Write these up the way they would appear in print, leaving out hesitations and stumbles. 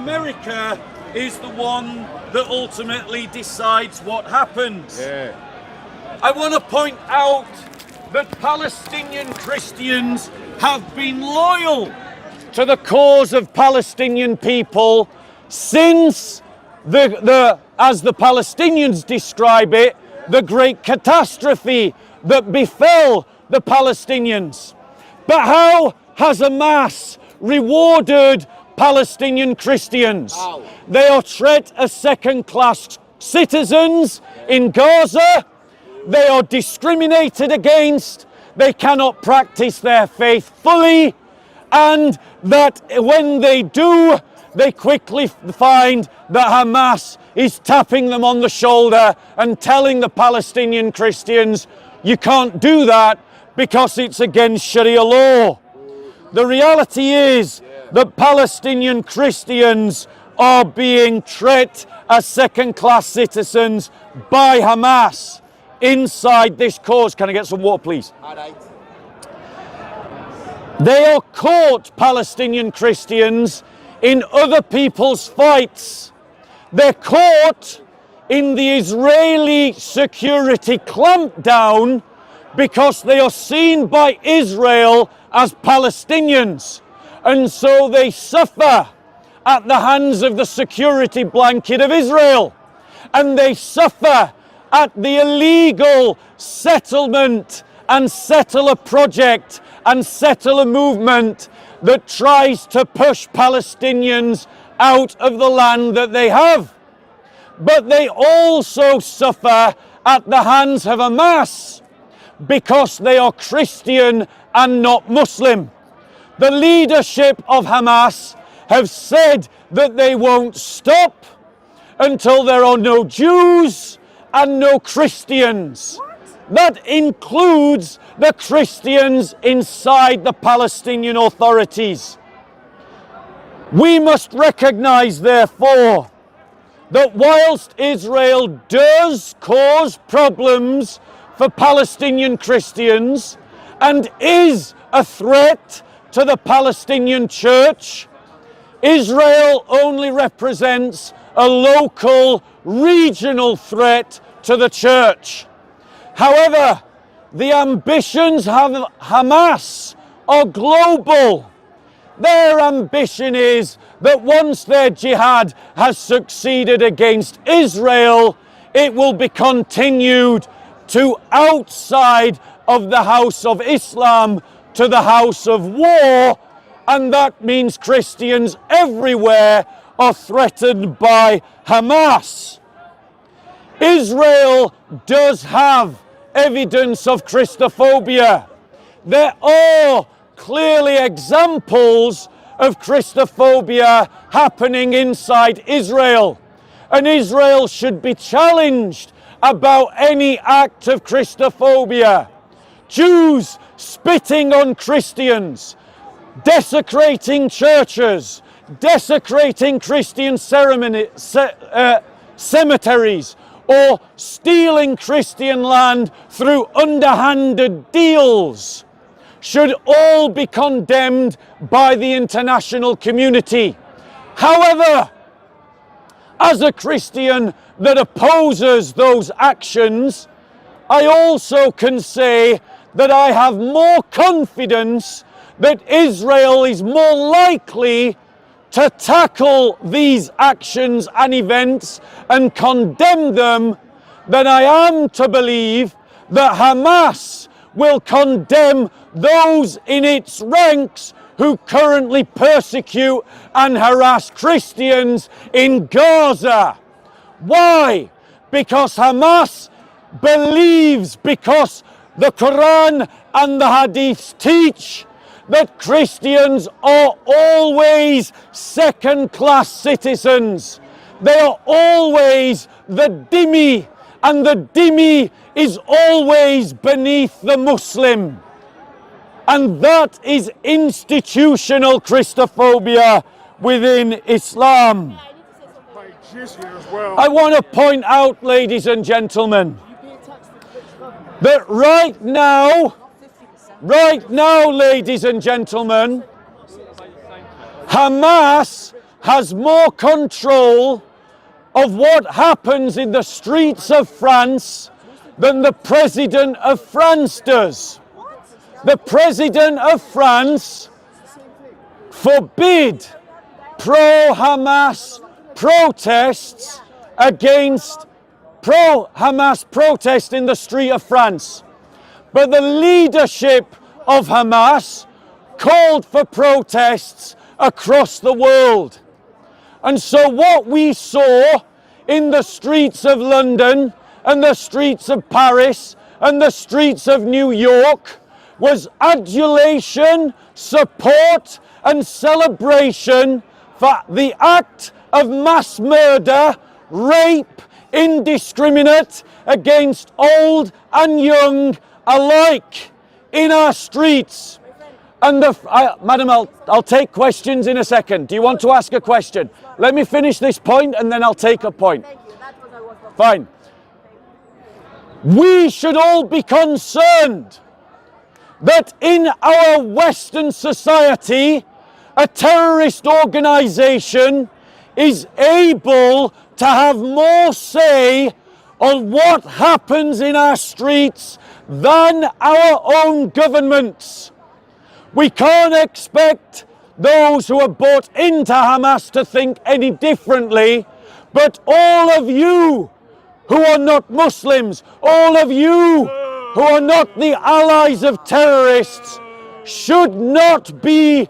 America is the one that ultimately decides what happens. Yeah. I want to point out that Palestinian Christians have been loyal to the cause of Palestinian people since as the Palestinians describe it, the great catastrophe that befell the Palestinians. But how has Hamas rewarded Palestinian Christians? They are treated as second-class citizens in Gaza. They are discriminated against. They cannot practice their faith fully. And that when they do, they quickly find that Hamas is tapping them on the shoulder and telling the Palestinian Christians, you can't do that because it's against Sharia law. The reality is that Palestinian Christians are being treated as second-class citizens by Hamas inside this cause. Can I get some water, please? All right. They are caught, Palestinian Christians, in other people's fights. They're caught in the Israeli security clampdown because they are seen by Israel as Palestinians. And so they suffer at the hands of the security blanket of Israel. And they suffer at the illegal settlement and settler project and settler movement that tries to push Palestinians out of the land that they have. But they also suffer at the hands of Hamas because they are Christian and not Muslim. The leadership of Hamas have said that they won't stop until there are no Jews and no Christians. That includes the Christians inside the Palestinian authorities. We must recognize, therefore, that whilst Israel does cause problems for Palestinian Christians and is a threat to the Palestinian church, Israel only represents a local, regional threat to the church. However, the ambitions of Hamas are global. Their ambition is that once their jihad has succeeded against Israel, it will be continued to outside of the house of Islam, to the house of war, and that means Christians everywhere are threatened by Hamas. Israel does have evidence of Christophobia. There are clearly examples of Christophobia happening inside Israel, and Israel should be challenged about any act of Christophobia. Jews spitting on Christians, desecrating churches, desecrating Christian cemeteries, or stealing Christian land through underhanded deals should all be condemned by the international community. However, as a Christian that opposes those actions, I also can say that I have more confidence that Israel is more likely to tackle these actions and events and condemn them than I am to believe that Hamas will condemn those in its ranks who currently persecute and harass Christians in Gaza. Why? Because Hamas believes, because the Quran and the Hadiths teach, that Christians are always second-class citizens. They are always the dhimmi, and the dhimmi is always beneath the Muslim. And that is institutional Christophobia within Islam. I want to point out, ladies and gentlemen, that right now, ladies and gentlemen, Hamas has more control of what happens in the streets of France than the President of France does. The President of France forbid pro-Hamas protests against pro-Hamas protest in the street of France. But the leadership of Hamas called for protests across the world. And so what we saw in the streets of London and the streets of Paris and the streets of New York was adulation, support and celebration for the act of mass murder, rape, indiscriminate against old and young alike in our streets. And Madam, I'll take questions in a second. Do you want to ask a question? Let me finish this point and then I'll take a point. Thank you. That's what I was talking about. Fine. We should all be concerned that in our Western society, a terrorist organization is able to have more say on what happens in our streets than our own governments. We can't expect those who are bought into Hamas to think any differently, but all of you who are not Muslims, all of you who are not the allies of terrorists, should be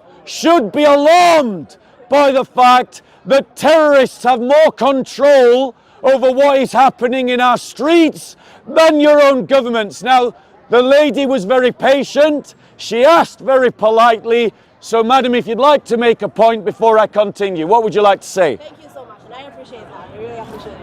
alarmed by the fact that terrorists have more control over what is happening in our streets than your own governments. Now, the lady was very patient. She asked very politely. So, madam, if you'd like to make a point before I continue, what would you like to say? Thank you so much, and I appreciate that. I really appreciate it.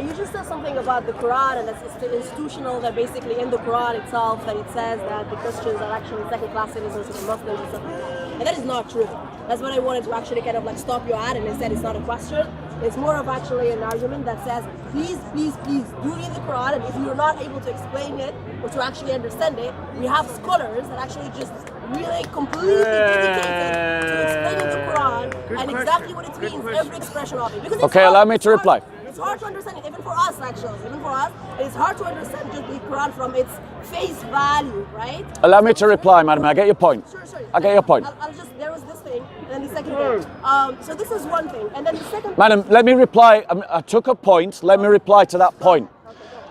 You just said something about the Quran, and that's institutional, that basically in the Quran itself, that it says that the Christians are actually second-class citizens of the Muslims and stuff like that. And that is not true. That's what I wanted to actually kind of like stop you at, and instead it's not a question. It's more of actually an argument that says, please, please, please, do read the Quran, and if you're not able to explain it or to actually understand it, we have scholars that actually just really completely dedicated to explaining the Quran and exactly what it means, every expression of it. Because it's Okay, hard, allow me to reply. It's hard to understand it, even for us actually, even for us, it's hard to understand just the Quran from its face value, right? Allow me to reply, madam. I get your point. Sure. I get your point. I'll just, there was this thing, and then the second thing. So this is one thing, and then the second Madam, let me reply. I took a point. Let me reply to that point.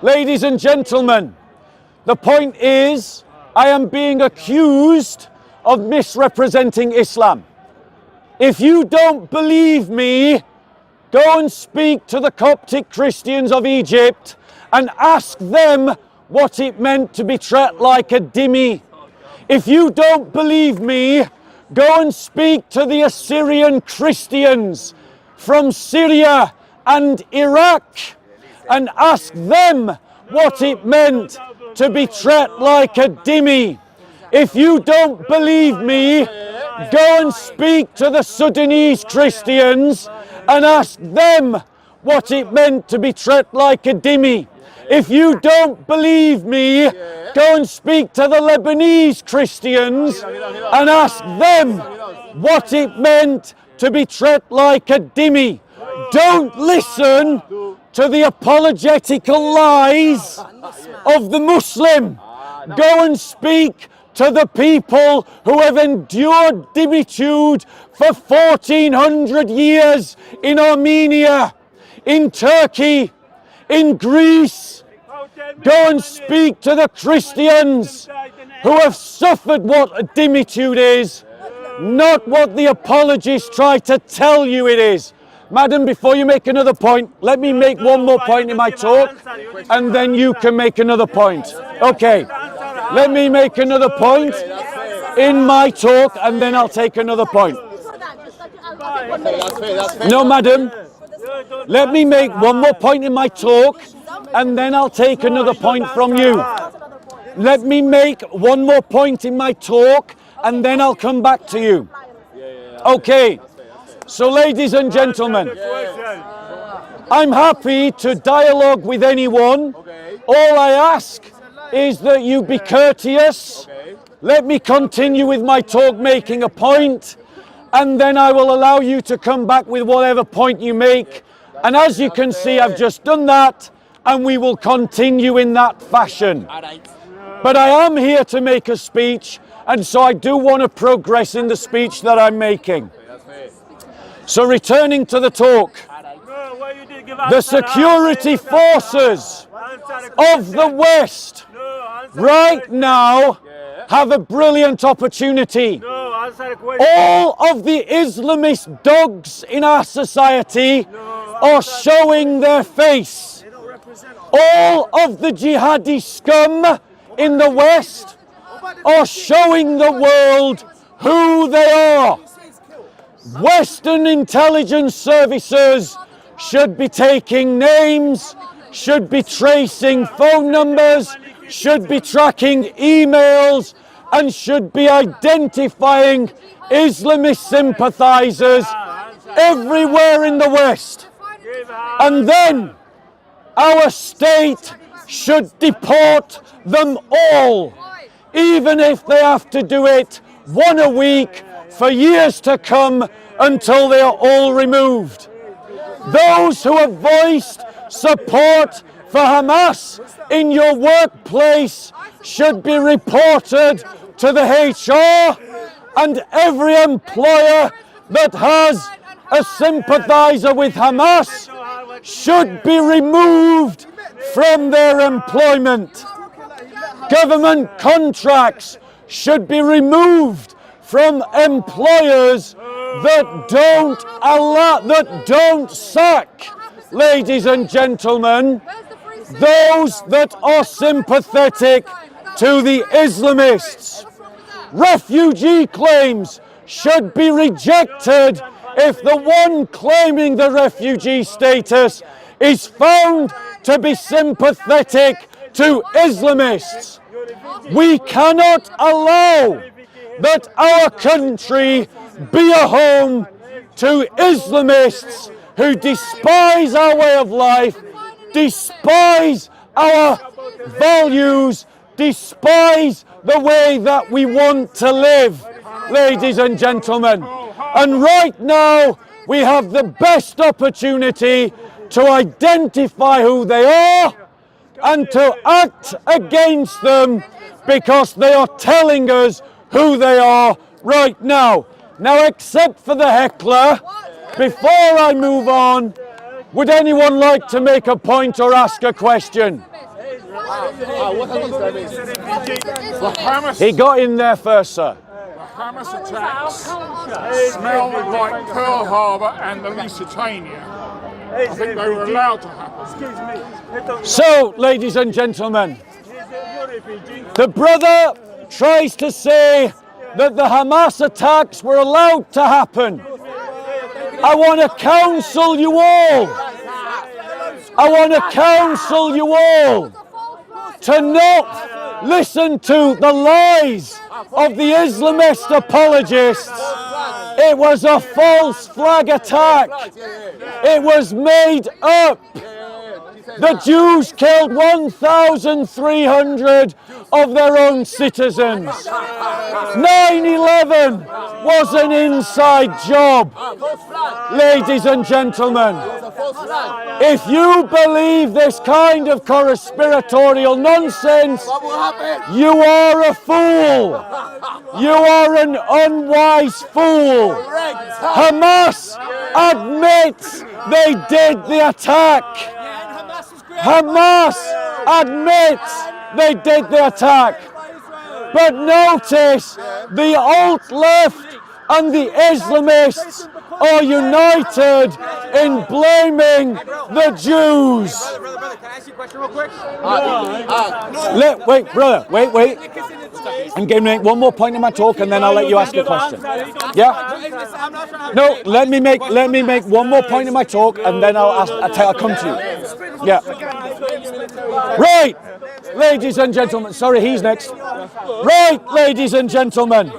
Ladies and gentlemen, the point is, I am being accused of misrepresenting Islam. If you don't believe me, go and speak to the Coptic Christians of Egypt and ask them what it meant to be treated like a dhimmi. If you don't believe me, go and speak to the Assyrian Christians from Syria and Iraq and ask them what it meant to be treated like a dhimmi. If you don't believe me, go and speak to the Sudanese Christians and ask them what it meant to be treated like a dhimmi. If you don't believe me, go and speak to the Lebanese Christians and ask them what it meant to be treated like a dhimmi. Don't listen to the apologetical lies of the Muslim. Go and speak to the people who have endured dhimmitude for 1400 years in Armenia, in Turkey, in Greece. Go and speak to the Christians who have suffered what a dhimmitude is, not what the apologists try to tell you it is. Madam, before you make another point, let me make one more point in my talk, and then you can make another point. Okay, let me make another point in my talk, and then I'll take another point. No, madam, let me make one more point in my talk, and then I'll take another point from you. Let me make one more point in my talk, and then I'll come back to you. Okay, so ladies and gentlemen, I'm happy to dialogue with anyone. All I ask is that you be courteous. Let me continue with my talk making a point, and then I will allow you to come back with whatever point you make. And as you can see, I've just done that, and we will continue in that fashion. But I am here to make a speech, and so I do want to progress in the speech that I'm making. So returning to the talk, the security forces of the West right now have a brilliant opportunity. All of the Islamist dogs in our society are showing their face. All of the jihadi scum in the West are showing the world who they are. Western intelligence services should be taking names, should be tracing phone numbers, should be tracking emails, and should be identifying Islamist sympathizers everywhere in the West. And then our state should deport them all, even if they have to do it one a week for years to come until they are all removed. Those who have voiced support for Hamas in your workplace should be reported to the HR, and every employer that has a sympathizer with Hamas should be removed from their employment. Government contracts should be removed from employers that don't sack, ladies and gentlemen, those that are sympathetic to the Islamists. Refugee claims should be rejected if the one claiming the refugee status is found to be sympathetic to Islamists. We cannot allow that our country be a home to Islamists who despise our way of life, despise our values, despise the way that we want to live, ladies and gentlemen. And right now, we have the best opportunity to identify who they are and to act against them, because they are telling us who they are right now. Now, except for the heckler, before I move on, would anyone like to make a point or ask a question? He got in there first, sir. Hamas attacks smell like Pearl Harbor and the Lusitania. I think they were allowed to happen. So, ladies and gentlemen, the brother tries to say that the Hamas attacks were allowed to happen. I want to counsel you all. I want to counsel you all to not listen to the lies of the Islamist apologists. It was a false flag attack. It was made up. The Jews killed 1,300 of their own citizens. 9/11 was an inside job. Ladies and gentlemen, if you believe this kind of conspiratorial nonsense, you are a fool. You are an unwise fool. Hamas admits they did the attack. Hamas admits they did the attack. But notice, the alt-left and the Islamists are united in blaming the Jews. Brother, can I ask you a question real quick? Wait, brother, wait. I'm going to make one more point in my talk, and then I'll let you ask a question. Yeah? No, let me make one more point in my talk, and then I'll come to you. Yeah. Right, ladies and gentlemen. Sorry, he's next. Right, ladies and gentlemen.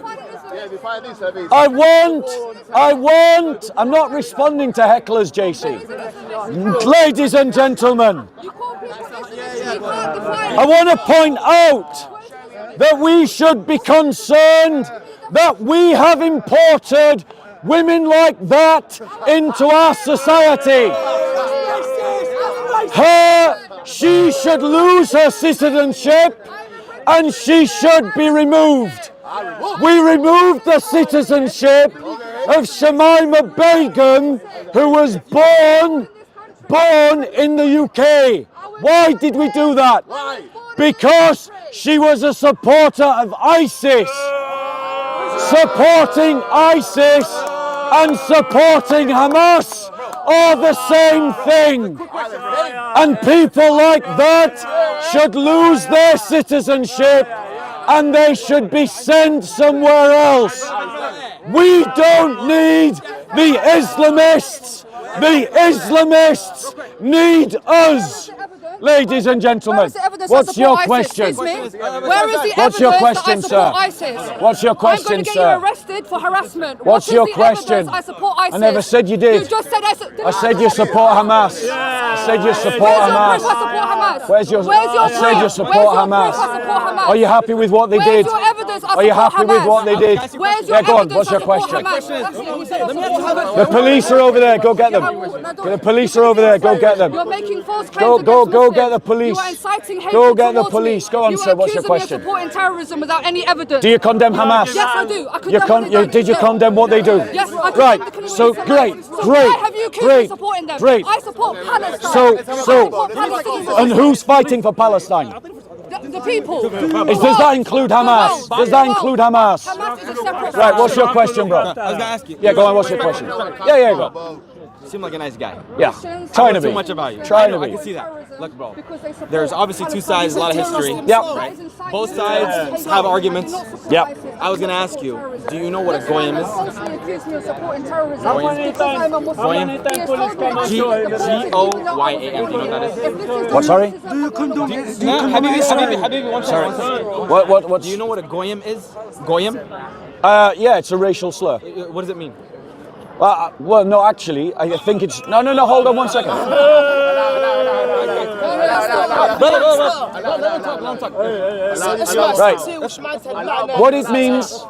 I'm not responding to hecklers, JC. Ladies and gentlemen, I want to point out that we should be concerned that we have imported women like that into our society. She should lose her citizenship and she should be removed. We removed the citizenship of Shamima Begum, who was born in the UK. Why did we do that? Because she was a supporter of ISIS. Supporting ISIS and supporting Hamas are the same thing. And people like that should lose their citizenship and they should be sent somewhere else. We don't need the Islamists. The Islamists need us. Ladies and gentlemen, what's your question? Where is the What's your question, evidence that sir? I support ISIS? What's your question, I'm going to get sir? you arrested for harassment. What's What your is the question? evidence I support ISIS? I never said you did. You just said I said you support Hamas. I said you support Where's your Hamas. proof I support Hamas? Where's your I said you Where's support your Hamas. proof I support Hamas? Are you happy with what they Where's did? your evidence I Are you support happy with Hamas? what they did? Where's your Yeah, go on. evidence What's your I support question? Hamas? The police are over there. Go get them. The police are over there. Go get them. You're making false claims Go against Muslims. get the police. You are inciting hatred Go get the towards police. me. Go on, sir. What's your You are question? accusing me of supporting terrorism without any evidence. Do you condemn Hamas? Yes, I do. I condemn what they've done. Did you condemn what they do? Yes, I condemn Right. the So Canadian great, So great, why have you accused me great, of supporting them? great. I support Palestine. So, I support Palestine. and who's fighting for Palestine? The people. Does that include Hamas? Does that include Hamas? Hamas is a separate Right. What's your question, bro? I was gonna ask you. Yeah, go on. What's your question? Yeah, go. You seem like a nice guy. Yeah. Trying to Too be. much about you. Trying to I be. can see that. Look, bro. There's obviously two sides, a lot of history. Yep. Right? Both sides have arguments. Yep. I was gonna ask you, do you know what a goyim is? G-O-Y-A-M. Do you know what that is? What? Sorry. Habibi, one second. What? Do you know what a goyim is? Goyim? Yeah, it's a racial slur. What does it mean? Well, no, actually, I think it's no. Hold on 1 second. Let him talk. Right. What it means,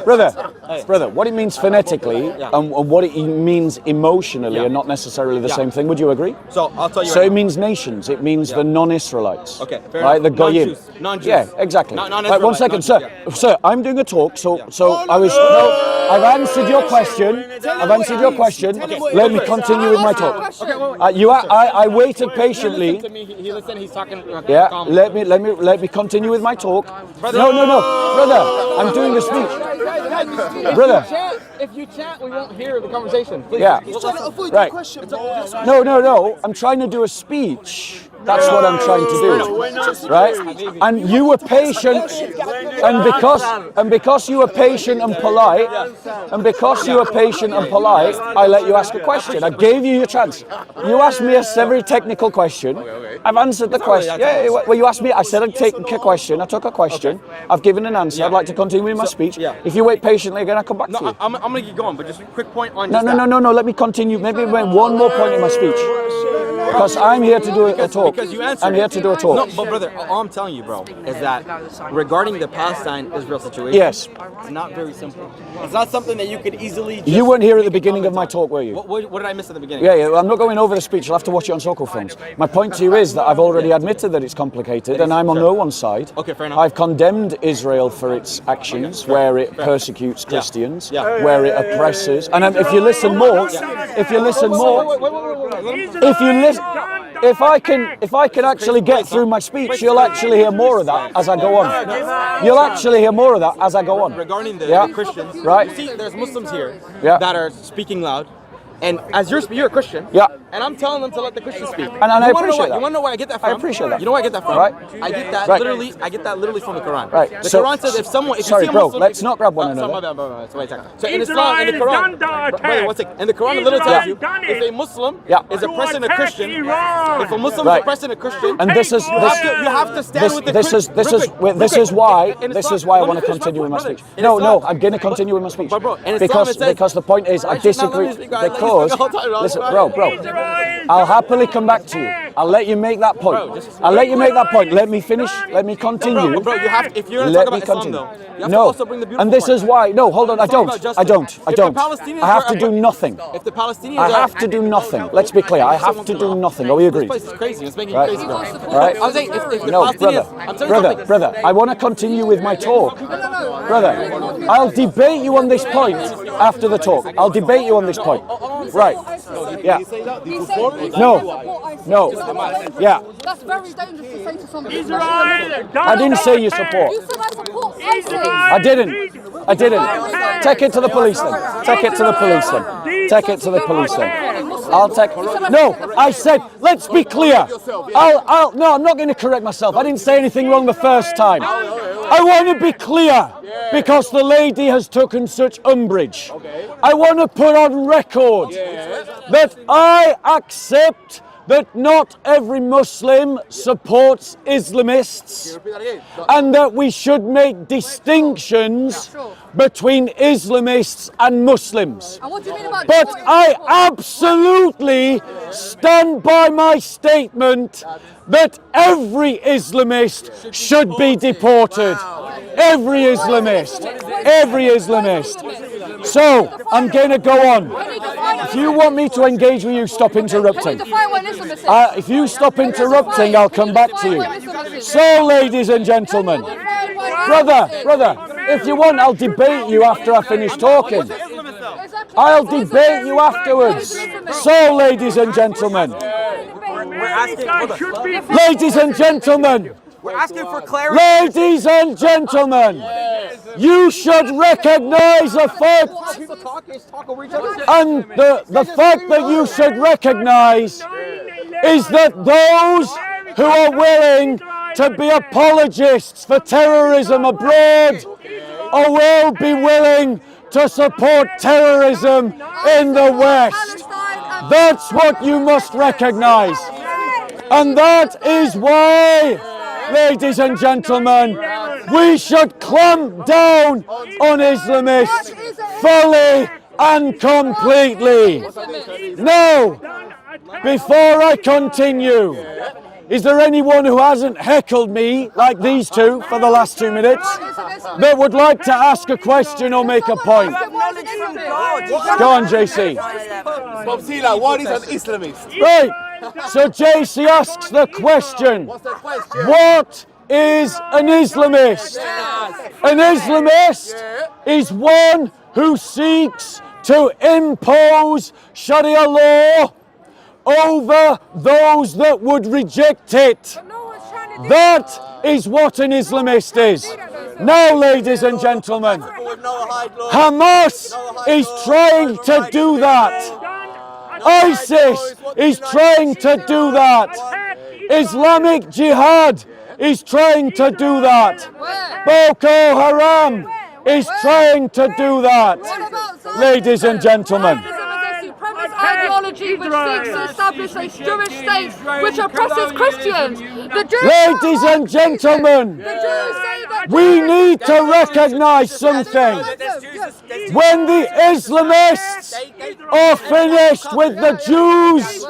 brother, what it means phonetically and what it means emotionally are not necessarily the same thing. Would you agree? So I'll tell you. So it means nations. It means the non-Israelites. Okay, fair right? enough. The goyim. Non-Jews. Yeah, exactly. Right, 1 second, sir. Non-Jews, Sir, I'm doing a talk, so I was. No, I've answered your question. Let me continue with my talk. I waited patiently. He listened. He's talking. Yeah. Let me continue with my talk. No, brother. I'm doing a speech. Brother. If you chant, we won't hear the conversation. Please. Yeah. Right. No. I'm trying to do a speech. That's what I'm trying to do. Right? And you were patient, and because you were patient and polite, I let you ask a question. I gave you your chance. You asked me a very technical question. I've answered the question. Yeah, well, you asked me. I said I'd take a question. I took a question. I've given an answer. I'd like to continue with my speech. If you wait patiently, again, I'll come back to you. I'm going to keep going, but just a quick point on No. Let me continue. Maybe one more point in my speech. Because I'm here to do a talk. I'm here to do a talk. No, but brother, all I'm telling you, bro, is that regarding the Palestine-Israel situation, Yes. it's not very simple. It's not something that you could easily just You weren't here at the beginning of my talk, were you? What did I miss at the beginning? Yeah, I'm not going over the speech. You'll have to watch it on Soko Films. My point to you is that I've already admitted that it's complicated, and I'm on no one's side. Okay, fair enough. I've condemned Israel for its actions, where it persecutes Christians, where it oppresses. And if you listen more, if I can actually get through my speech, you'll actually hear more of that as I go on. Regarding the Christians, right? You see, there's Muslims here that are speaking loud, and as you're a Christian, and I'm telling them to let the Christians speak. And I appreciate that. You want to know where I get that from? I appreciate that. You know where I get that from? Right. I get that literally from the Quran. Right. The Quran says if you see a Muslim, let's not grab one another. So in Islam, in the Quran, brother, 1 second. In the Quran, it literally tells you if a Muslim is oppressing a Christian, if a Muslim is oppressing a Christian, and this is you have to stand with the Christian. This is why I want to continue with my speech. No, I'm going to continue with my speech. Because the point is I disagree. The because, listen, bro, I'll happily come back to you. I'll let you make that point. I'll let you make that point. Let me finish. Let me continue. Bro, you have. If you're going to talk about Islam, though, you have to also bring the beautiful and this part. is why. No, hold on. I don't. I have to do nothing. If the Palestinians I have to do nothing. Let's be clear. I have to do nothing. Are we agreed? This place is crazy. It's making Right. you crazy, bro. Right. I'm saying if the No, Palestinians, brother, I want to continue with my talk. Brother, I'll debate you on this point after the talk. I'll debate you on this point. Right. Yeah. No. Yeah. That's very dangerous to say to somebody. I didn't say you support. You said I support ISIS. I didn't. Take it to the police then. Take it to the police then. Take it to the police then. I'll take. No, I said, let's be clear. No, I'm not going to correct myself. I didn't say anything wrong the first time. I want to be clear because the lady has taken such umbrage. I want to put on record that I accept that not every Muslim supports Islamists and that we should make distinctions between Islamists and Muslims. And what do you mean about But I absolutely stand by my statement that every Islamist should be deported. Every Islamist. So, I'm going to go on. If you want me to engage with you, stop interrupting. If you stop interrupting, I'll come back to you. So, ladies and gentlemen, brother, if you want, I'll debate you after I finish talking. I'll debate you afterwards. So, ladies and gentlemen, we're asking for clarity. ladies and gentlemen, you should recognize the fact, and the fact that you should recognize is that those who are willing to be apologists for terrorism abroad will be willing to support terrorism in the West. That's what you must recognize. And that is why, ladies and gentlemen, we should clamp down on Islamists fully and completely. Now, before I continue, is there anyone who hasn't heckled me like these two for the last 2 minutes that would like to ask a question or make a point? Go on, JC. Bob Sila, what is an Islamist? Right. So JC asks the question, what is an Islamist? An Islamist is one who seeks to impose Sharia law over those that would reject it. That is what an Islamist is. Now, ladies and gentlemen, Hamas is trying to do that. ISIS is trying to do that. Islamic Jihad is trying to do that. Boko Haram is trying to do that. Ladies and gentlemen, ideology which seeks to establish a Jewish state which oppresses Christians. Ladies and gentlemen, we need to recognize something. When the Islamists are finished with the Jews,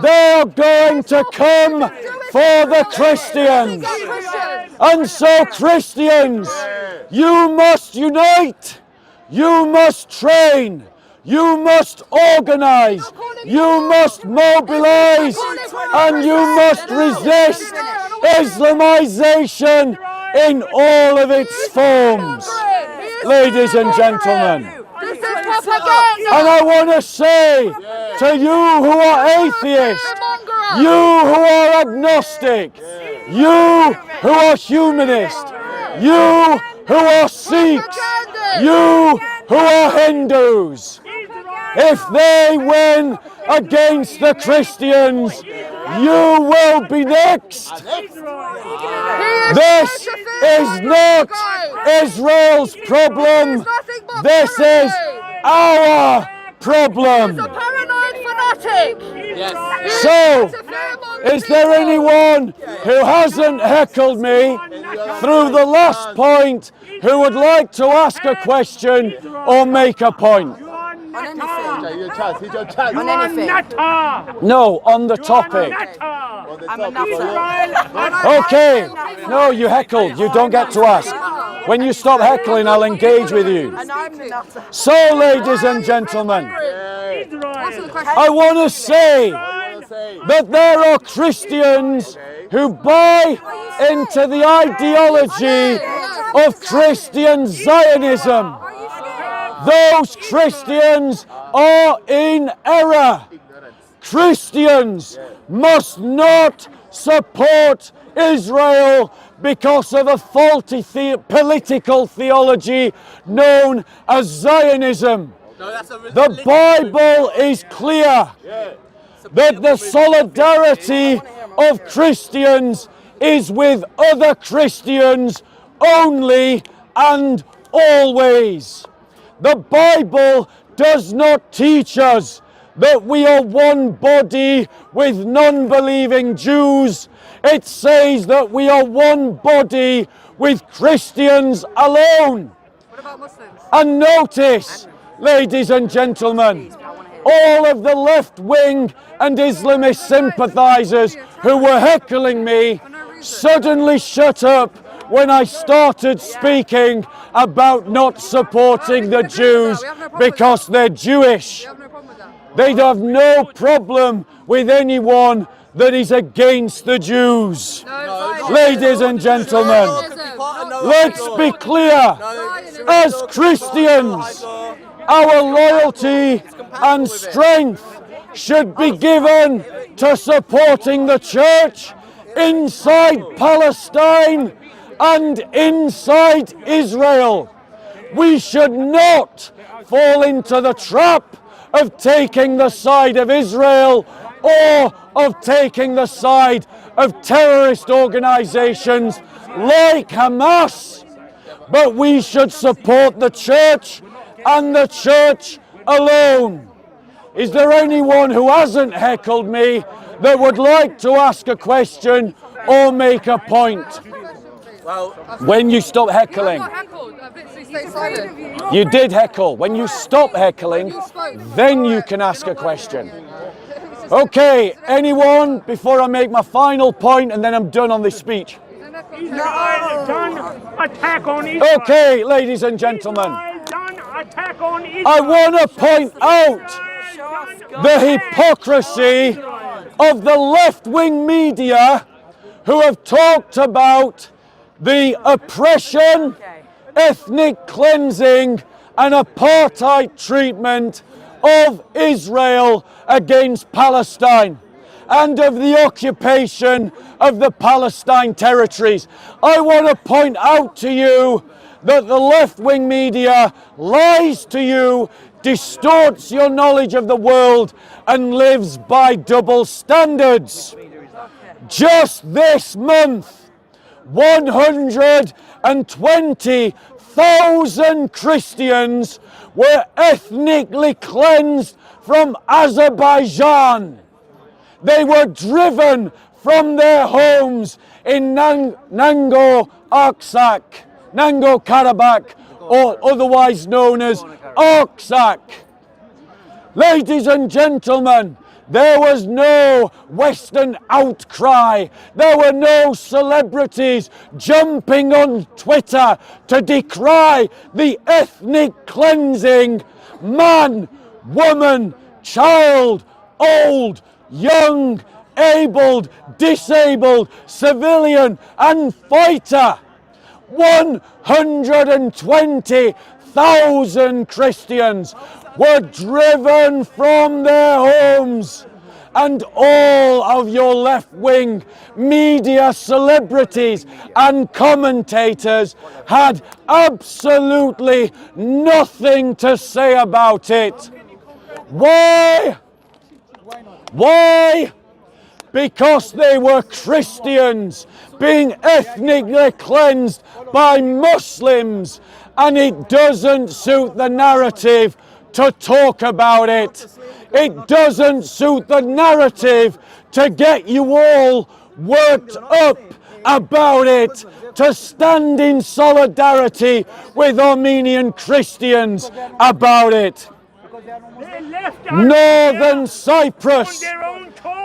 they are going to come for the Christians. And so, Christians, you must unite, you must train, you must organize, you must mobilize, and you must resist Islamization in all of its forms. Ladies and gentlemen, and I want to say to you who are atheists, you who are agnostic, you who are humanist, you who are Sikhs, you who are Hindus, if they win against the Christians, you will be next. This is not Israel's problem. This is our problem. So, is there anyone who hasn't heckled me through the last point who would like to ask a question or make a point? On anything. Your chance. Here's your chance. On anything. No, on the topic. I'm a nutter. Okay. No, you heckled. You don't get to ask. When you stop heckling, I'll engage with you. And I'm the nutter. So, ladies and gentlemen, What's the question? I want to say that there are Christians who buy into the ideology of Christian Zionism. Those Christians are in error. Christians must not support Israel because of a faulty political theology known as Zionism. The Bible is clear that the solidarity of Christians is with other Christians only and always. The Bible does not teach us that we are one body with non-believing Jews. It says that we are one body with Christians alone. What about Muslims? And notice, ladies and gentlemen, all of the left-wing and Islamist sympathizers who were heckling me suddenly shut up when I started speaking about not supporting the Jews because they're Jewish. You have no problem with that. They'd have no problem with anyone that is against the Jews. Ladies and gentlemen, let's be clear. As Christians, our loyalty and strength should be given to supporting the church inside Palestine and inside Israel. We should not fall into the trap of taking the side of Israel or of taking the side of terrorist organizations like Hamas. But we should support the church and the church alone. Is there anyone who hasn't heckled me that would like to ask a question or make a point? When you stop heckling. I got heckled. I've literally stayed silent. You did heckle. When you stop heckling, then you can ask a question. Okay, anyone, before I make my final point and then I'm done on this speech. Israel done attack on Israel. Okay, ladies and gentlemen, Done attack on Israel. I want to point out the hypocrisy of the left-wing media who have talked about the oppression, ethnic cleansing and apartheid treatment of Israel against Palestine and of the occupation of the Palestine territories. I want to point out to you that the left-wing media lies to you, distorts your knowledge of the world and lives by double standards. Just this month, 120,000 Christians were ethnically cleansed from Azerbaijan. They were driven from their homes in Nagorno-Karabakh, or otherwise known as Artsakh. Ladies and gentlemen, there was no Western outcry. There were no celebrities jumping on Twitter to decry the ethnic cleansing. Man, woman, child, old, young, abled, disabled, civilian and fighter. 120,000 Christians were driven from their homes, and all of your left-wing media celebrities and commentators had absolutely nothing to say about it. Why? Why? Because they were Christians being ethnically cleansed by Muslims, and it doesn't suit the narrative to talk about it. It doesn't suit the narrative to get you all worked up about it, to stand in solidarity with Armenian Christians about it. Northern Cyprus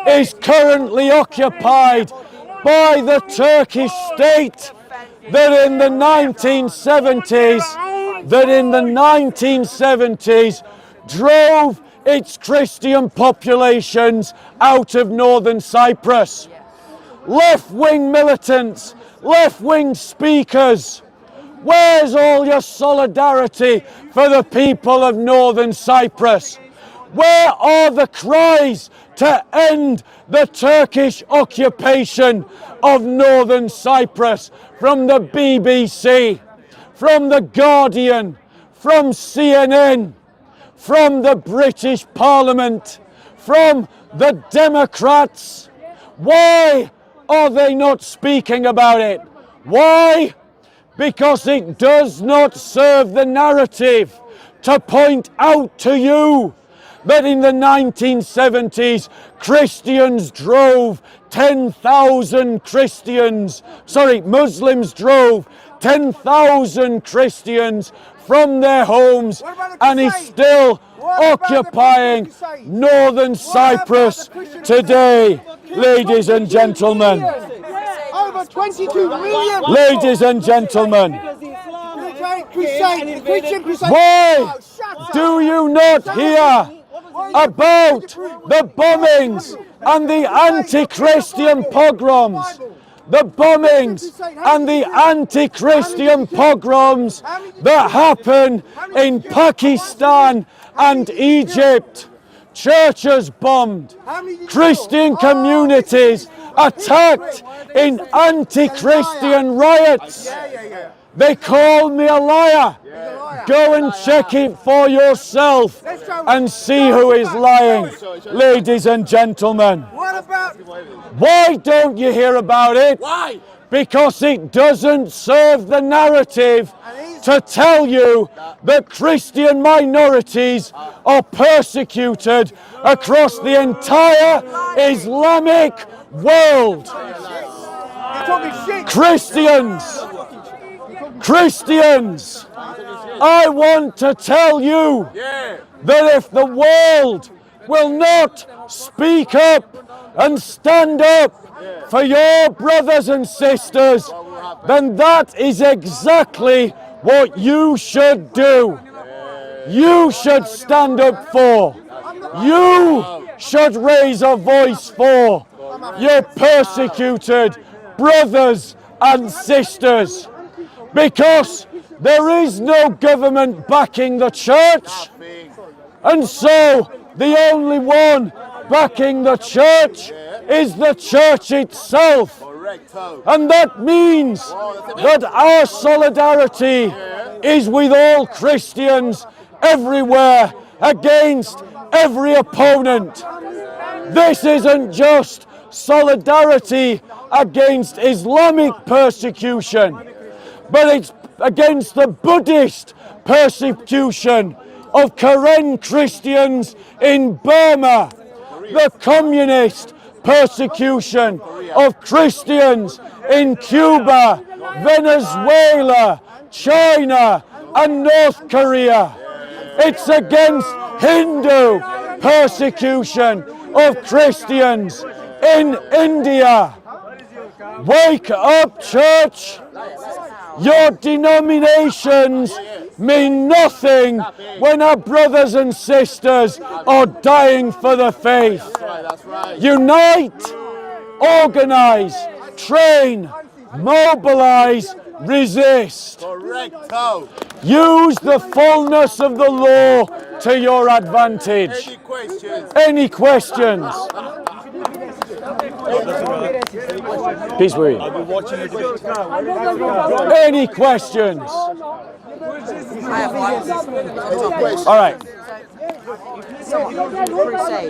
is currently occupied by the Turkish state that in the 1970s drove its Christian populations out of Northern Cyprus. Left-wing militants, left-wing speakers, where's all your solidarity for the people of Northern Cyprus? Where are the cries to end the Turkish occupation of Northern Cyprus from the BBC, from the Guardian, from CNN, from the British Parliament, from the Democrats? Why are they not speaking about it? Why? Because it does not serve the narrative to point out to you that in the 1970s, Muslims drove 10,000 Christians from their homes and is still occupying Northern Cyprus today, ladies and gentlemen. Over 22 million. Ladies and gentlemen, why do you not hear about the bombings and the anti-Christian pogroms? The bombings and the anti-Christian pogroms that happen in Pakistan and Egypt. Churches bombed, Christian communities attacked in anti-Christian riots. They call me a liar. Go and check it for yourself and see who is lying, ladies and gentlemen. Why don't you hear about it? Why? Because it doesn't serve the narrative to tell you that Christian minorities are persecuted across the entire Islamic world. Christians, I want to tell you that if the world will not speak up and stand up for your brothers and sisters, then that is exactly what you should do. You should stand up for. You should raise a voice for your persecuted brothers and sisters. Because there is no government backing the church. And so the only one backing the church is the church itself. And that means that our solidarity is with all Christians everywhere against every opponent. This isn't just solidarity against Islamic persecution, but it's against the Buddhist persecution of Karen Christians in Burma, the communist persecution of Christians in Cuba, Venezuela, China, and North Korea. It's against Hindu persecution of Christians in India. Wake up, church! Your denominations mean nothing when our brothers and sisters are dying for the faith. Unite, organize, train, mobilize, resist. Use the fullness of the law to your advantage. Any questions? Peace be with you. Any questions? All right.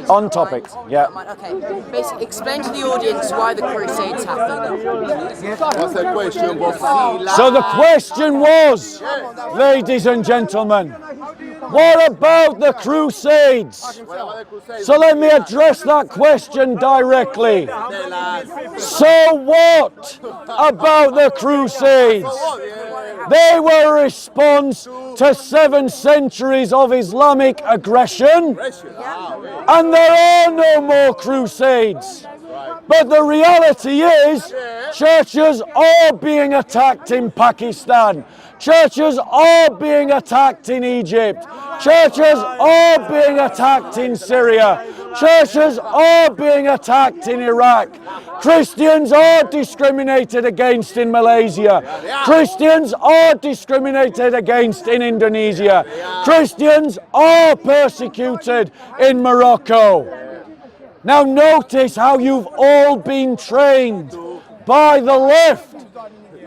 On topic, yeah. Okay, basically explain to the audience why the Crusades happened. What's the question? So the question was, ladies and gentlemen, What about the Crusades? So let me address that question directly. So what about the Crusades? They were a response to 7 centuries of Islamic aggression, and there are no more Crusades. But the reality is, churches are being attacked in Pakistan. Churches are being attacked in Egypt. Churches are being attacked in Syria. Churches are being attacked in Iraq. Christians are discriminated against in Malaysia. Christians are discriminated against in Indonesia. Christians are persecuted in Morocco. Now notice how you've all been trained by the left,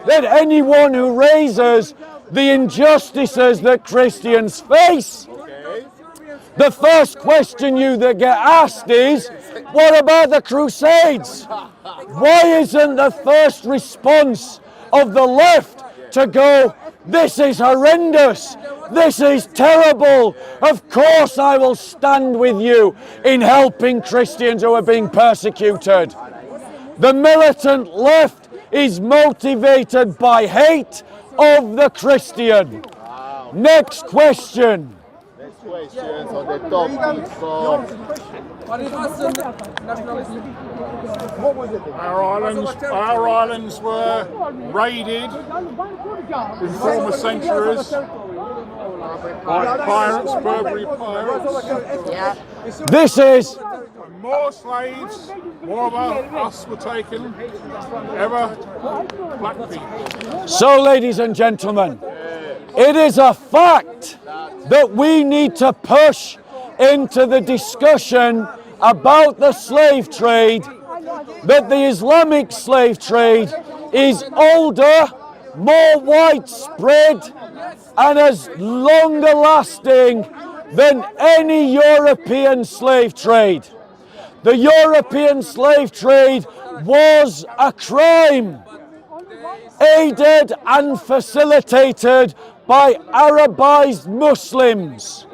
that anyone who raises the injustices that Christians face, the first question you that get asked is, what about the Crusades? Why isn't the first response of the left to go, this is horrendous, this is terrible, of course I will stand with you in helping Christians who are being persecuted? The militant left is motivated by hate of the Christian. Next question. On the top Our islands were raided in former centuries by pirates, Burberry pirates. This is More slaves, more of us were taken, ever black people. so, ladies and gentlemen, it is a fact that we need to push into the discussion about the slave trade, that the Islamic slave trade is older, more widespread, and is longer lasting than any European slave trade. The European slave trade was a crime, aided and facilitated by Arabized Muslims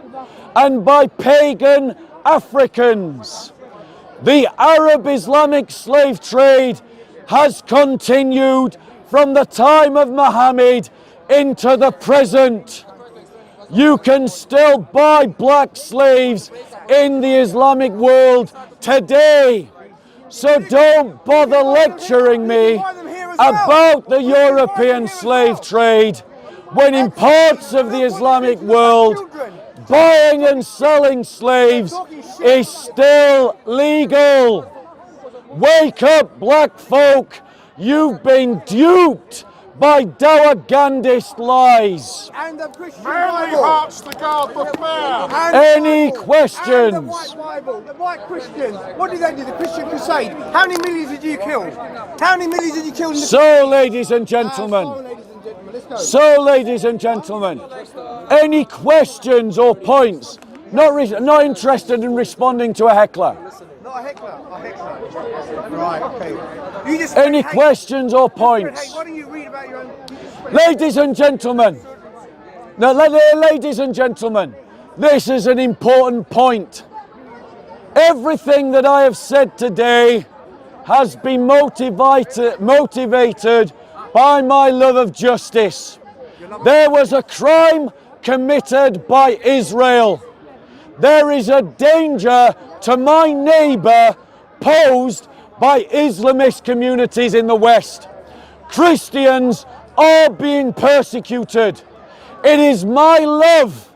and by pagan Africans. The Arab Islamic slave trade has continued from the time of Muhammad into the present. You can still buy black slaves in the Islamic world today. So don't bother lecturing me about the European slave trade when in parts of the Islamic world buying and selling slaves is still legal. Wake up, black folk. You've been duped by Dawah-Gandhist lies. Manly hearts to guard the fair. Any questions? And the White Bible, the White Christians. What did they do? The Christian Crusade. How many millions did you kill? How many millions did you kill? So, ladies and gentlemen, any questions or points? Not interested in responding to a heckler. Not a heckler. A heckler. Right. Okay. You just Any questions or points? Why don't you read about your own? Ladies and gentlemen, now, ladies and gentlemen, this is an important point. Everything that I have said today has been motivated by my love of justice. There was a crime committed by Israel. There is a danger to my neighbour posed by Islamist communities in the West. Christians are being persecuted. It is my love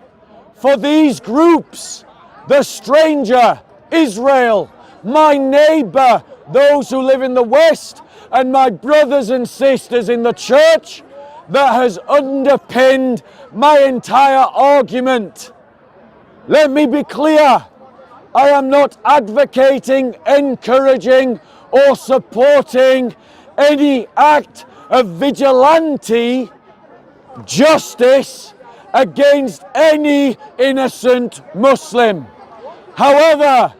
for these groups, the stranger, Israel, my neighbour, those who live in the West, and my brothers and sisters in the church, that has underpinned my entire argument. Let me be clear. I am not advocating, encouraging, or supporting any act of vigilante justice against any innocent Muslim. However,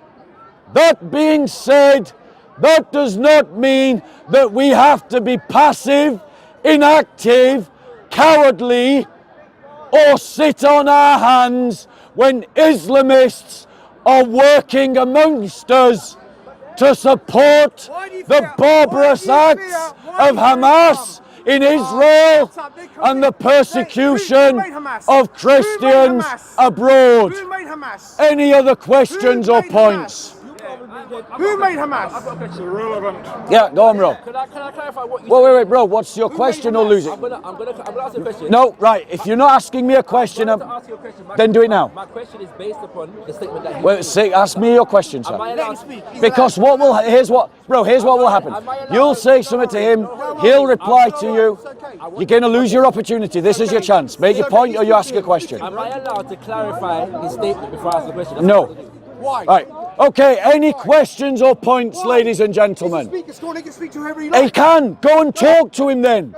that being said, that does not mean that we have to be passive, inactive, cowardly, or sit on our hands when Islamists are working amongst us to support the barbarous acts of Hamas in Israel and the persecution of Christians abroad. Any other questions or points? Who made Hamas? It's irrelevant. Yeah, go on, bro. Can I clarify what you Wait, bro. What's your question or lose it? I'm gonna ask you a question. No, right. If you're not asking me a question, ask you a question. then do it now. My question is based upon the statement that he Well, made. say, ask me your question, Am I sir. allowed to speak? Because here's what will happen. You'll say something to him, he'll reply to you. You're going to lose your opportunity. This is your chance. Make your point or you ask a question. Am I allowed to clarify his statement before I ask the question? That's No. what I'm gonna do. Why? Right. Okay, any questions or points, ladies and gentlemen? He can speak to whoever he He likes. can. Go and talk to him then.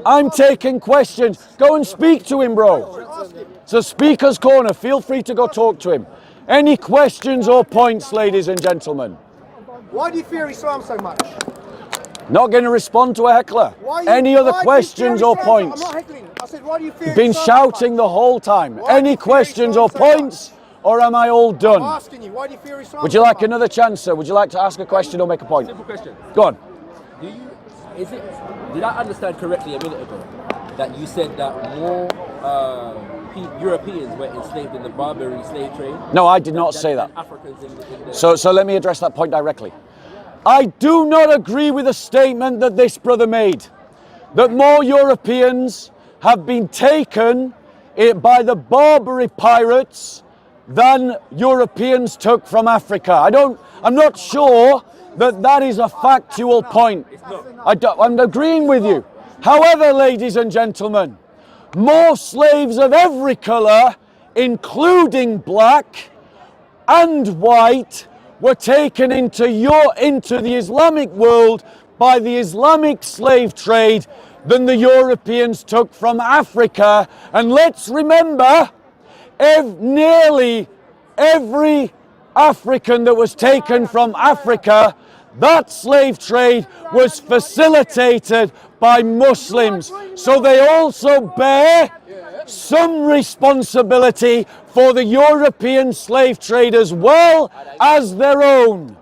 I'm taking questions. Go and speak to him, bro. It's a speaker's corner. Feel free to go talk to him. Any questions or points, ladies and gentlemen? Why do you fear Islam so much? Not going to respond to a heckler. Any other questions or points? I'm not heckling. I said, why do you fear You've been Islam so much? shouting the whole time. Why do Any you fear questions Islam or so much? points? Or am I all I'm done? asking you, why do you fear Islam Would you so like much? another chance, sir? Would you like to ask a question or make a point? Simple question. Go on. Did I understand correctly a minute ago that you said that more Europeans were enslaved in the Barbary slave trade? No, I did not say that. than Africans in the So let me address that point directly. I do not agree with the statement that this brother made, that more Europeans have been taken by the Barbary pirates than Europeans took from Africa. I'm not sure that is a factual point. I'm agreeing with you. However, ladies and gentlemen, more slaves of every colour, including black and white, were taken into the Islamic world by the Islamic slave trade than the Europeans took from Africa. And let's remember, nearly every African that was taken from Africa, that slave trade was facilitated by Muslims. So they also bear some responsibility for the European slave trade as well as their own.